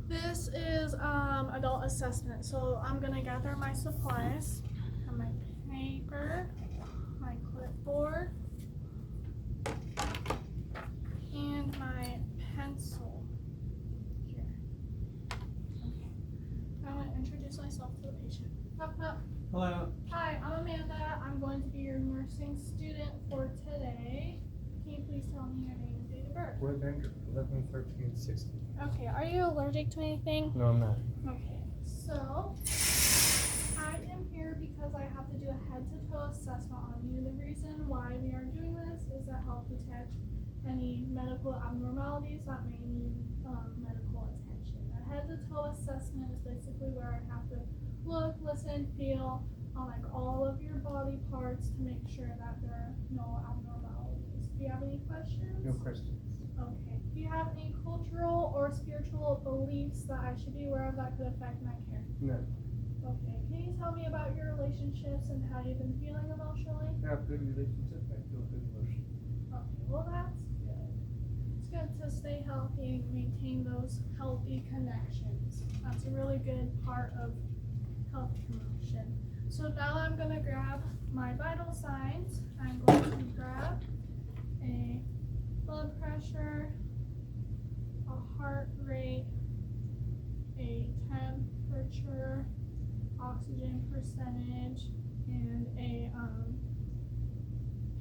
This is adult assessment. So I'm gonna gather my supplies, and my paper, my clipboard, and my pencil here. Okay. I'm gonna introduce myself to the patient. Knock, knock. Hello. Hi, I'm Amanda. I'm going to be your nursing student for today. Can you please tell me your name and date of birth? Wood Bender, 11/13/60. Okay, are you allergic to anything? No, I'm not. Okay, so I am here because I have to do a head-to-toe assessment on you. The reason why we are doing this is to help detect any medical abnormalities that may need medical attention. A head-to-toe assessment is basically where I have to look, listen, feel on like all of your body parts to make sure that there are no abnormalities. Do you have any questions? No questions. Okay. Do you have any cultural or spiritual beliefs that I should be aware of that could affect my care? No. Okay. Can you tell me about your relationships and how you've been feeling emotionally? I have good relationship. I feel good emotion. Okay. Well, that's good. It's good to stay healthy and maintain those healthy connections. That's a really good part of health promotion. So now I'm going to grab my vital signs. I'm going to grab a blood pressure, a heart rate, a temperature, oxygen percentage, and a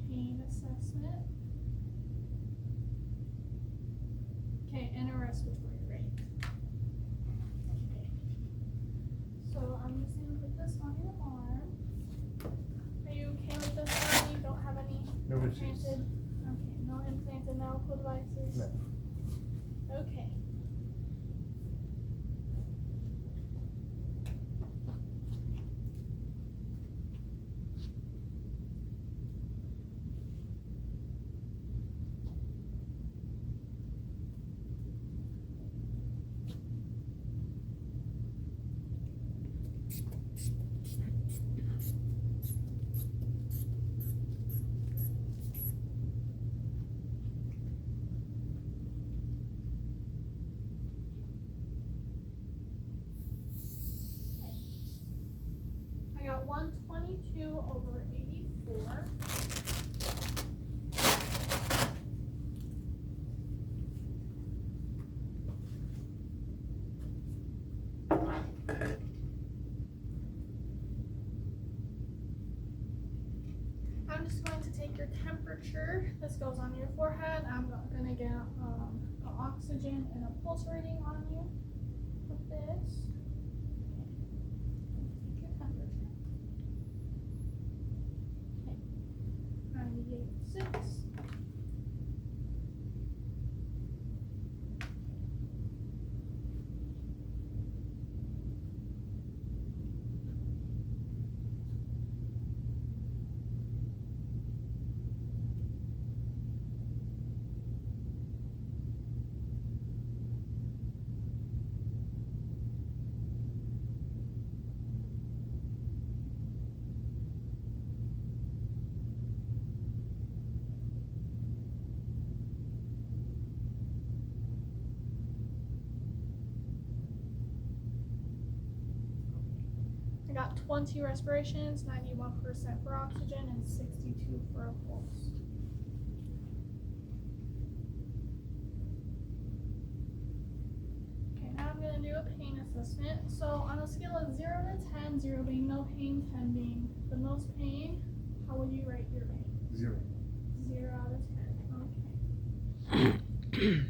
pain assessment. Okay, and a respiratory rate. Okay. So I'm just gonna put this on your arm. Are you okay with this one? You don't have any No issues. implanted? Okay, no implanted medical devices? No. Okay. I got 122/84. I'm just going to take your temperature. This goes on your forehead. I'm going to get an oxygen and a pulse reading on you with this. Take your temperature. Okay. 98.6. I got 20 respirations, 91% for oxygen, and 62 for a pulse. Okay, now I'm going to do a pain assessment. So on a scale of 0 to 10, 0 being no pain, 10 being the most pain, how would you rate your pain? 0. 0 out of 10. Okay.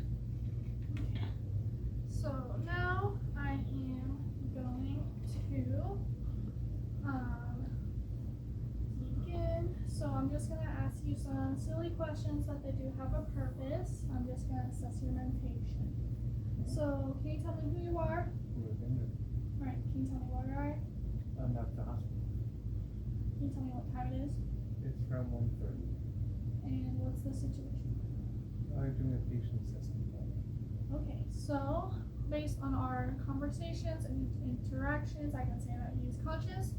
So now I am going to begin. So I'm just going to ask you some silly questions, but they do have a purpose. I'm just going to assess your mentation. So can you tell me who you are? Wood Bender. Right, can you tell me where you are? I'm at the hospital. Can you tell me what time it is? It's around 1:30. And what's the situation? I'm doing a patient assessment. Okay, so based on our conversations and interactions, I can say that he is conscious.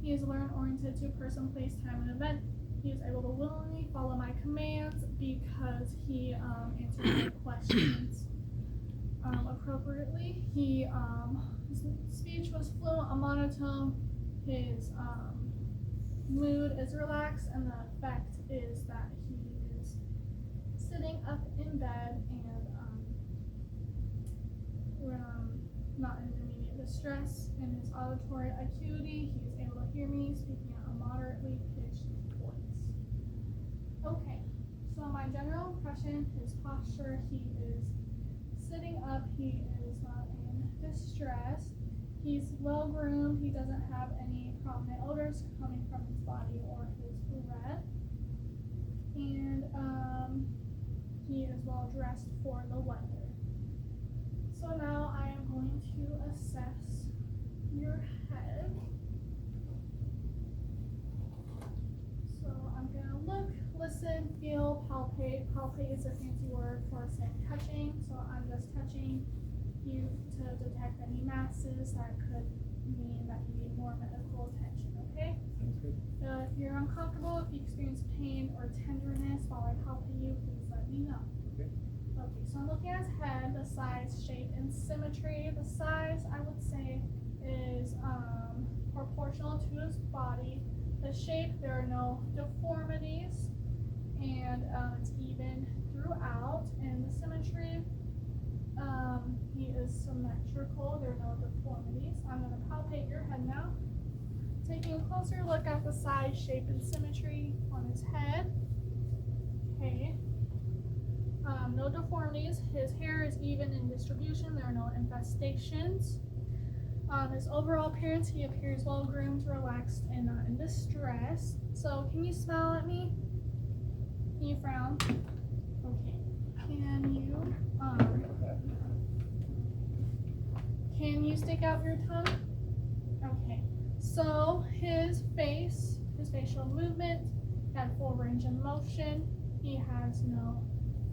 He is learn-oriented to person, place, time, and event. He is able to willingly follow my commands because he answers my questions. appropriately. His speech was fluent, a monotone. His mood is relaxed, and the effect is that he is sitting up in bed and not in immediate distress. In his auditory acuity, he is able to hear me speaking at a moderately pitched voice. Okay, so my general impression, his posture, he is sitting up, he is not in distress, he's well groomed, he doesn't have any prominent odors coming from his body or his breath, and he is well dressed for the weather. So now I am going to assess your head. So I'm going to look, listen, feel, palpate. Palpate is a fancy word for saying touching. So I'm just touching you to detect any masses that could mean that you need more medical attention, okay? Sounds good. If you're uncomfortable, if you experience pain or tenderness while I palpate you, please let me know. Okay. Okay, so I'm looking at his head, the size, shape, and symmetry. The size, I would say, is proportional to his body. The shape, there are no deformities, and it's even throughout. And the symmetry, he is symmetrical. There are no deformities. I'm going to palpate your head now. Taking a closer look at the size, shape, and symmetry on his head. Okay. No deformities. His hair is even in distribution. There are no infestations. His overall appearance, he appears well groomed, relaxed, and not in distress. So can you smile at me? Can you frown? Okay. Can you stick out your tongue? Okay. So his face, his facial movement, had full range of motion. He has no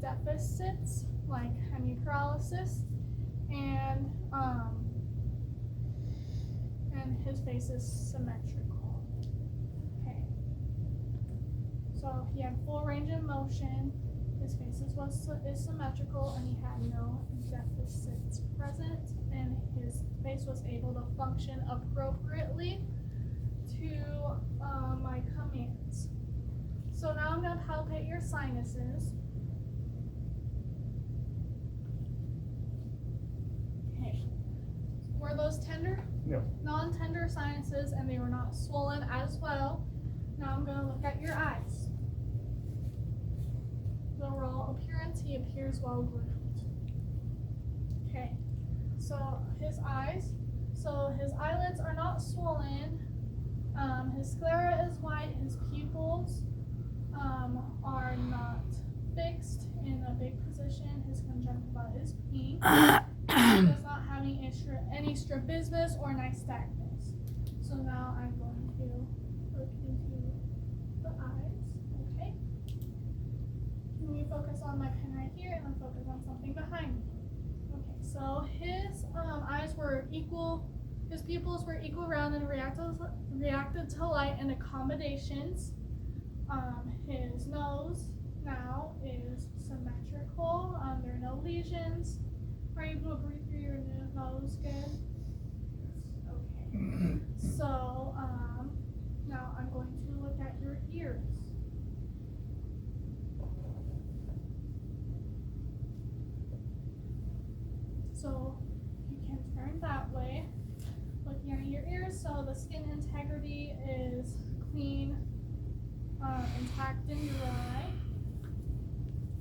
deficits like hemiparalysis, and his face is symmetrical. Okay. So he had full range of motion. His face is symmetrical, and he had no deficits present, and his face was able to function appropriately to my commands. So now I'm going to palpate your sinuses. Okay. Were those tender? No. Non-tender sinuses, and they were not swollen as well. Now I'm going to look at your eyes. The overall appearance, he appears well groomed. Okay. So his eyes. So his eyelids are not swollen. His sclera is white. His pupils are not fixed in a big position. His conjunctiva is pink. He does not have any strabismus or nystagmus. So now I'm going to look into the eyes. Okay. Can you focus on my pen right here and then focus on something behind me? Okay. So his eyes were equal. His pupils were equal round and reacted to light and accommodations. His nose now is symmetrical. There are no lesions. Are you able to breathe through your nose good? Okay. So now I'm going to look at your ears. So you can turn that way. Looking at your ears, so the skin integrity is clean, intact and dry,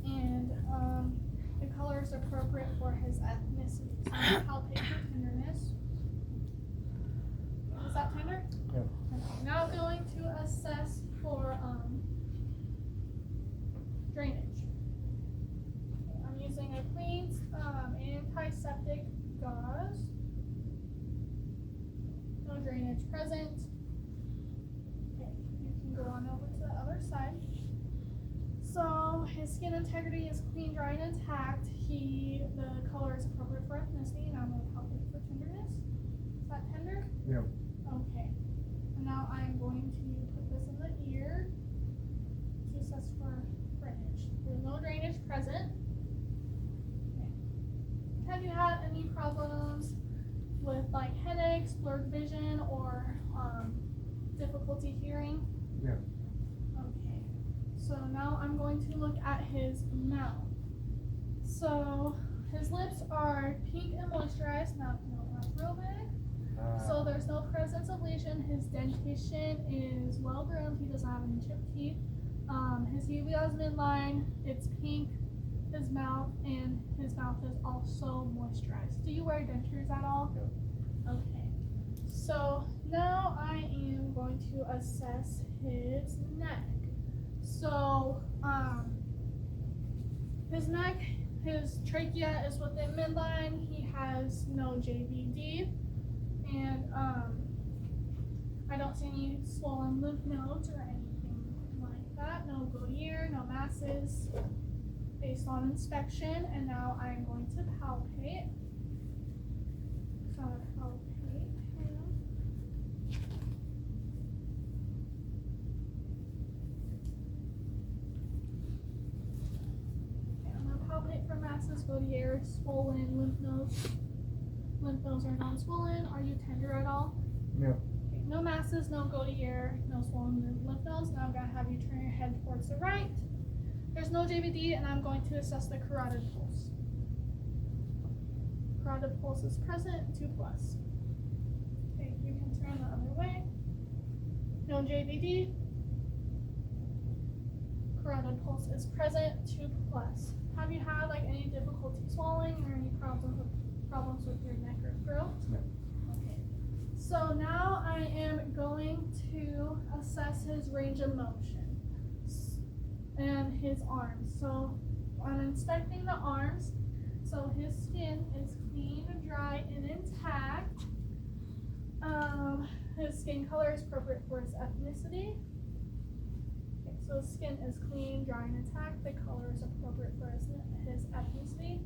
and the color is appropriate for his ethnicity. So I'll palpate for tenderness. Is that tender? Yeah. Okay. Now I'm going to assess for drainage. I'm using a clean antiseptic gauze. No drainage present. Okay, you can go on over to the other side. So his skin integrity is clean, dry, and intact. The color is appropriate for ethnicity, and I'm going to palpate for tenderness. Is that tender? Yeah. Okay. And now I'm going to put this in the ear to assess for drainage. There's no drainage present. Okay. Have you had experience blurred vision or difficulty hearing? Yeah. Okay. So now I'm going to look at his mouth. So his lips are pink and moisturized. Now, no, not real big. So there's no presence of lesion. His dentition is well groomed. He doesn't have any chipped teeth. His uvula is midline. It's pink. His mouth is also moisturized. Do you wear dentures at all? No. Okay. So now I am going to assess his neck. So his neck, his trachea is within midline. He has no JVD, and I don't see any swollen lymph nodes or anything like that. No Gaudier, no masses based on inspection. And now I'm going to palpate. So I'm gonna palpate him. Okay, I'm gonna palpate for masses, Gaudier, swollen lymph nodes. Lymph nodes are non-swollen. Are you tender at all? No. Okay, no masses, no Gaudier, no swollen lymph nodes. Now I'm gonna have you turn your head towards the right. There's no JVD, and I'm going to assess the carotid pulse. Carotid pulse is present, 2+. Okay, you can turn the other way. No JVD. Carotid pulse is present, 2+. Have you had like any difficulty swallowing or any problems with your neck or throat? No. Okay. So now I am going to assess his range of motion and his arms. So I'm inspecting the arms. So his skin is clean, dry, and intact. His skin color is appropriate for his ethnicity. Okay, so his skin is clean, dry, and intact. The color is appropriate for his ethnicity.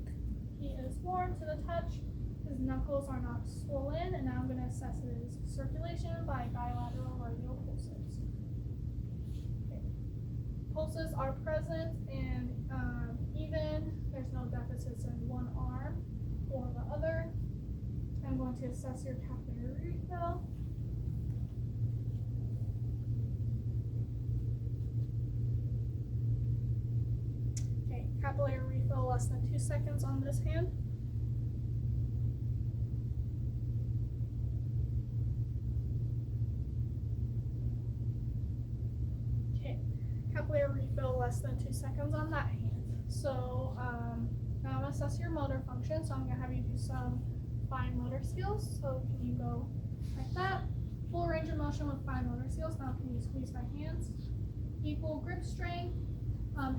He is warm to the touch. His knuckles are not swollen, and now I'm going to assess his circulation by bilateral radial pulses. Okay. Pulses are present and even. There's no deficits in one arm or the other. I'm going to assess your capillary refill. Okay, capillary refill less than 2 seconds on this hand. Okay, capillary refill less than 2 seconds on that hand. So now I'm gonna assess your motor function. So I'm gonna have you do some fine motor skills. So can you go like that? Full range of motion with fine motor skills. Now can you squeeze my hands? Equal grip strength.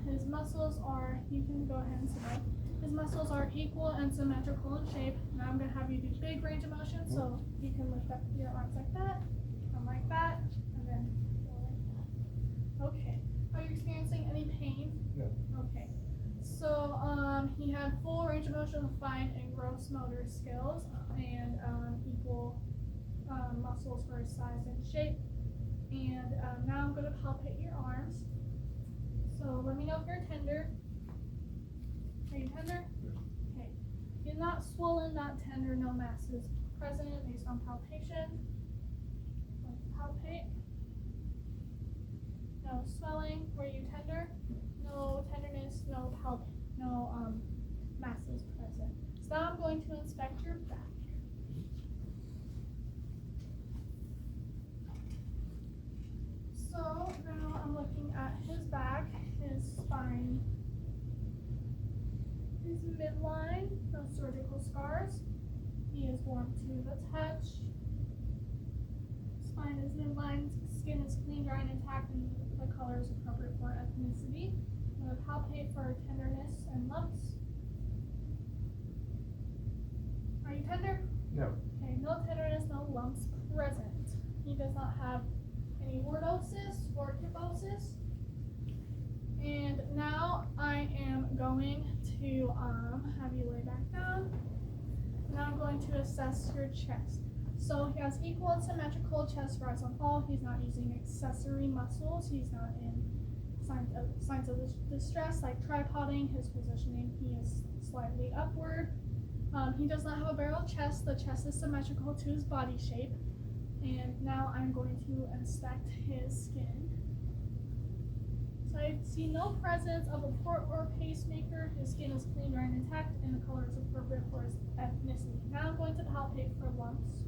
His muscles are, you can go ahead and say, his muscles are equal and symmetrical in shape. Now I'm gonna have you do big range of motion. So you can lift up your arms like that, and like that, and then go like that. Okay. Are you experiencing any pain? No. Okay. So he had full range of motion with fine and gross motor skills and equal muscles for his size and shape. And now I'm going to palpate your arms. So let me know if you're tender. Are you tender? No. Okay. You're not swollen, not tender, no masses present based on palpation. Let's palpate. No swelling. Were you tender? No tenderness, no masses present. So now I'm going to inspect your back. So now I'm looking at his back, his spine, his midline, no surgical scars. He is warm to the touch. Spine is midline, skin is clean, dry, and intact, and the color is appropriate for ethnicity. I'm going to palpate for tenderness and lumps. Are you tender? No. Okay, no tenderness, no lumps present. He does not have any lordosis or kyphosis. And now I am going to have you lay back down. Now I'm going to assess your chest. So he has equal and symmetrical chest rise and fall. He's not using accessory muscles. He's not in signs of distress like tripoding. His positioning, he is slightly upward. He does not have a barrel chest. The chest is symmetrical to his body shape. And now I'm going to inspect his skin. So I see no presence of a port or pacemaker. His skin is clean, dry, and intact, and the color is appropriate for his ethnicity. Now I'm going to palpate for lumps.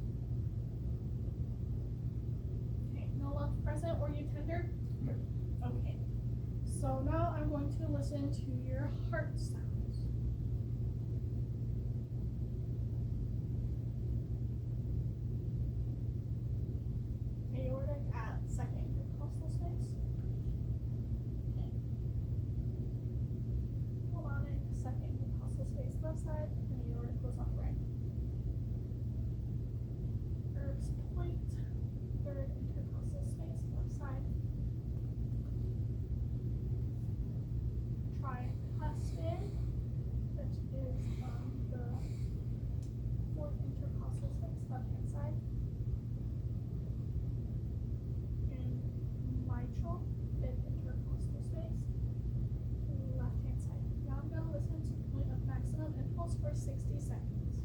Okay, no lumps present. Were you tender? No. Okay. So now I'm going to listen to your heart sounds. Aortic at second intercostal space. Okay. Pulmonic, second intercostal space left side, and aortic goes on the right. Erb's point, third intercostal space left side. Tricuspid, which is the fourth intercostal space left hand side. And mitral, fifth intercostal space, left hand side. Now I'm going to listen to point of maximum impulse for 60 seconds.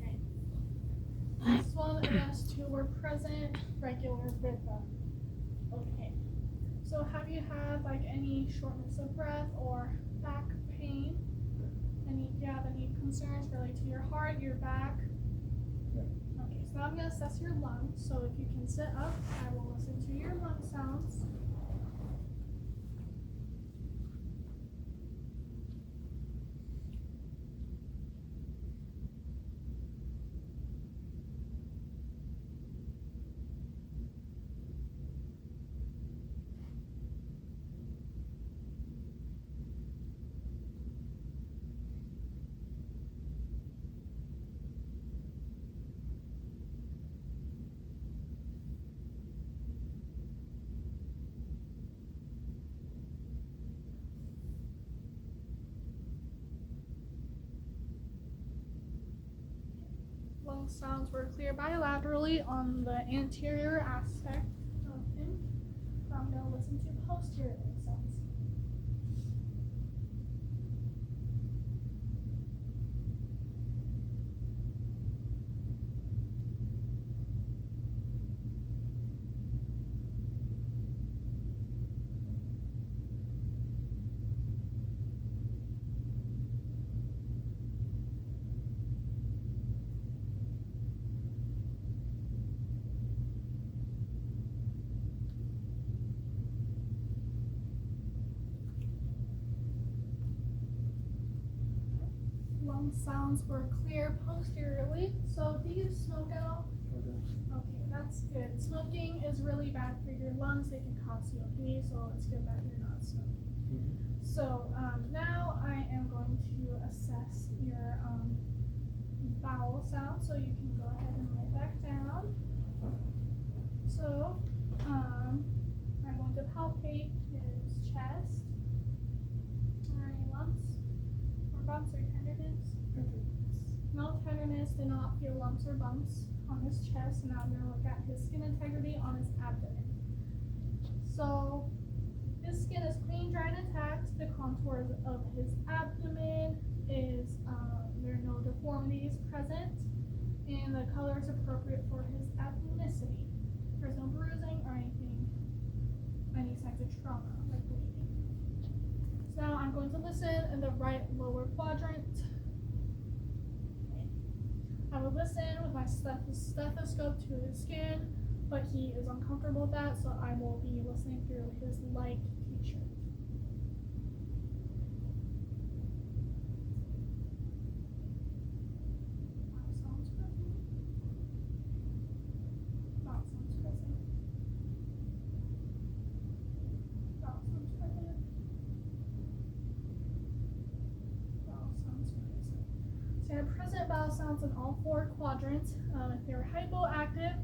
Okay. Next one is to were present regular rhythm. Okay. So have you had like any shortness of breath or back pain? Do you have any concerns related to your heart, your back? No. Okay, so now I'm gonna assess your lungs. So if you can sit up, I will listen to your lung sounds. Lung sounds were clear bilaterally on the anterior aspect of him. I'm going to listen to posterior lung sounds. Lung sounds were clear posteriorly. So do you smoke at all? Okay, that's good. Smoking is really bad for your lungs. It can cause COPD, so it's good that you're not smoking. So now I am going to assess your bowel sound. So you can go ahead and lay back down. So I'm going to palpate his chest. Are there any lumps or bumps or tenderness? No tenderness, did not feel lumps or bumps on his chest. Now I'm going to look at his skin integrity on his abdomen. So His skin is clean, dry, and intact. The contours of his abdomen is, there are no deformities present, and the color is appropriate for his ethnicity. There's no bruising or any signs of trauma, like bleeding. So now I'm going to listen in the right lower quadrant. I will listen with my stethoscope to his skin, but he is uncomfortable with that, so I will be listening through his light t-shirt. That sounds present. That sounds present. That sounds present. Vowel sounds present. So I have present vowel sounds in all four quadrants. If they're hypoactive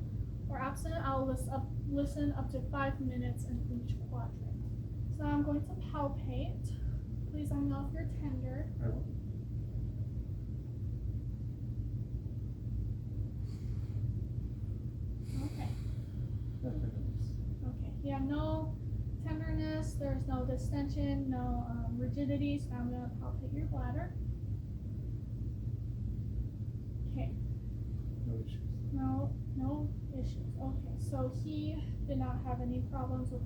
or absent, I'll listen up to 5 minutes in each quadrant. So now I'm going to palpate. Please let me know if you're tender. I will. Okay. Tenderness. Okay. You have no tenderness. There's no distension, no rigidity. So now I'm going to palpate your bladder. Okay. No issues. No issues. Okay, so he did not have any problems with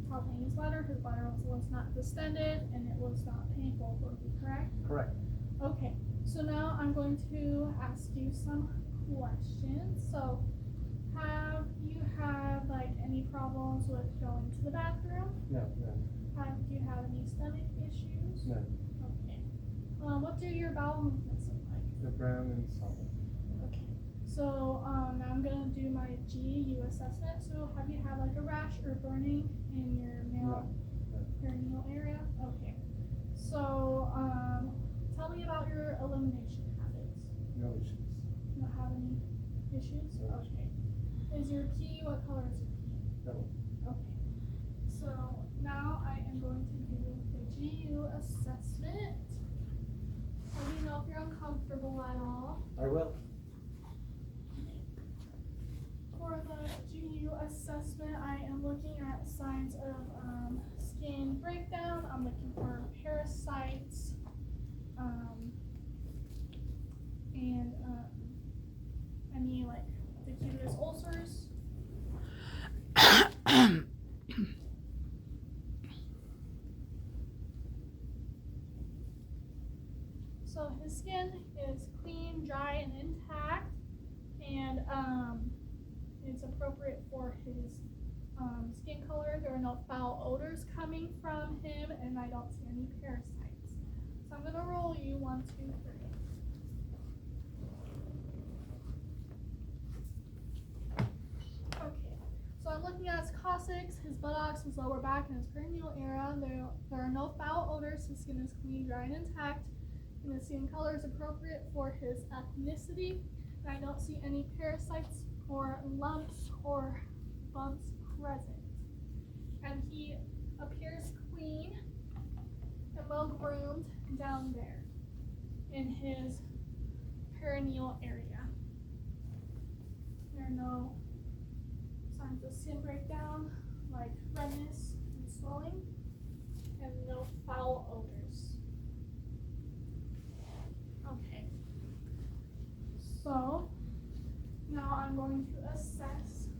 palpating his bladder. His bladder was not distended and it was not painful. Would be correct? Correct. Okay, so now I'm going to ask you some questions. So, have you had like any problems with going to the bathroom? No, no, Do you have any stomach issues? no. Okay. What do your bowel movements look like? They're brown and solid. Okay, so now I'm gonna do my GU assessment. So have you had like a rash or burning in your male perineal area? Okay, so tell me about your elimination habits. No issues. You don't have any issues? No. Okay. Is your pee, what color is your pee? No. Okay, so now I am going to do the GU assessment. Let me know if you're uncomfortable at all. I will. For the GU assessment, I am looking at signs of skin breakdown. I'm looking for parasites and any like diffuse ulcers. So his skin is clean, dry, and intact, and it's appropriate for his skin color. There are no foul odors coming from him, and I don't see any parasites. So I'm gonna roll you 1, 2, 3. Okay, so I'm looking at his coccyx, his buttocks, his lower back, and his perineal area. There are no foul odors. His skin is clean, dry, and intact. And the skin color is appropriate for his ethnicity. And I don't see any parasites or lumps or bumps present. And he appears clean and well groomed down there in his perineal area. There are no signs of skin breakdown like redness and swelling, and no foul odors. Okay, so now I'm going to assess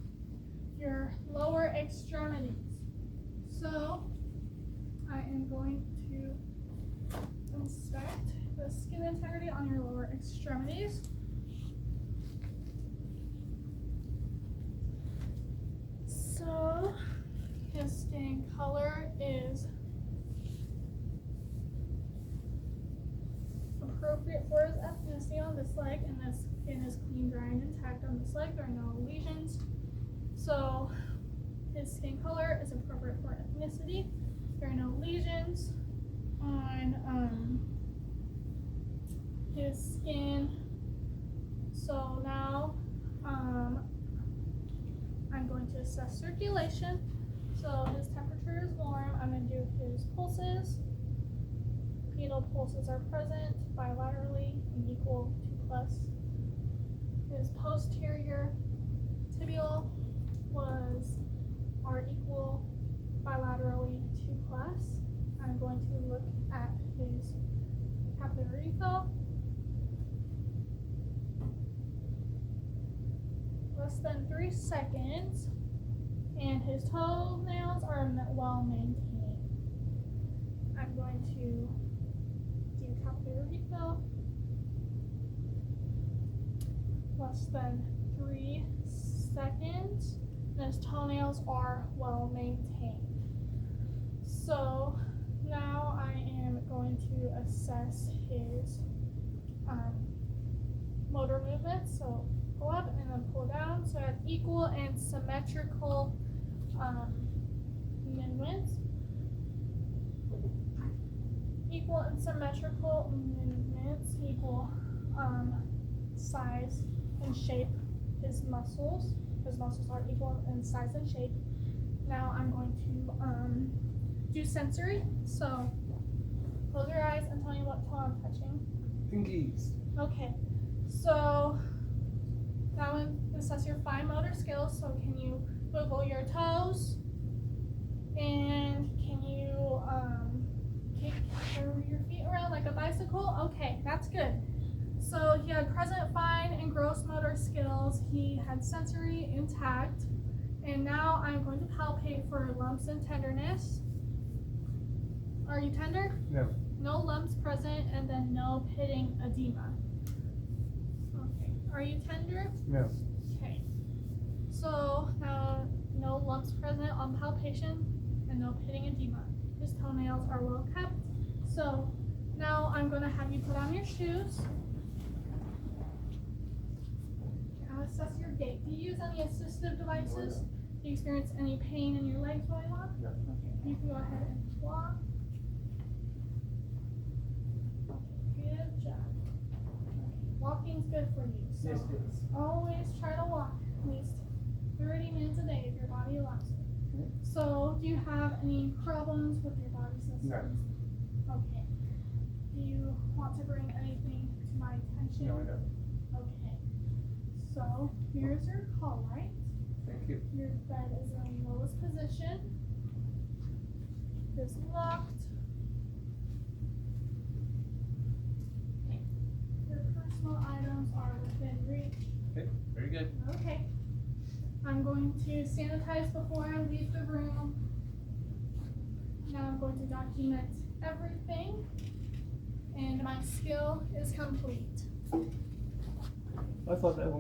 your lower extremities. So I am going to inspect the skin integrity on your lower extremities. So his skin color is appropriate for his ethnicity on this leg, and the skin is clean, dry, and intact on this leg. There are no lesions. So his skin color is appropriate for ethnicity. There are no lesions on his skin. So now I'm going to assess circulation. So his temperature is warm. I'm going to do his pulses. Pedal pulses are present bilaterally and equal 2+. His posterior tibial are equal bilaterally 2+. I'm going to look at his capillary refill. Less than 3 seconds, and his toenails are well maintained. I'm going to do capillary refill. Less than 3 seconds, and his toenails are well maintained. So now I am going to assess his motor movements. So pull up and then pull down. So I have equal and symmetrical movements. Equal and symmetrical movements equal size and shape. His muscles are equal in size and shape. Now I'm going to do sensory. So close your eyes and tell me what toe I'm touching. Pinkies. Okay, so now we assess your fine motor skills. So can you wiggle your toes? And can you kick your feet around like a bicycle? Okay, that's good. So he had present fine and gross motor skills. He had sensory intact. And now I'm going to palpate for lumps and tenderness. Are you tender? No. No lumps present, and then no pitting edema. Okay. Are you tender? No. Okay. So now no lumps present on palpation and no pitting edema. His toenails are well kept. So now I'm going to have you put on your shoes. I'll assess your gait. Do you use any assistive devices? Do you experience any pain in your legs while you walk? No. Okay. You can go ahead and walk. Good job. Walking's good for you. So Yes, please. always try to walk at least 30 minutes a day if your body allows it. Okay. So do you have any problems with your body systems? No. Okay. Do you want to bring anything to my attention? No, I don't. Okay. So here's your call light. Thank you. Your bed is in the lowest position. It's locked. Your personal items are within reach. Okay, very good. Okay. I'm going to sanitize before I leave the room. Now I'm going to document everything. And my skill is complete. I thought that one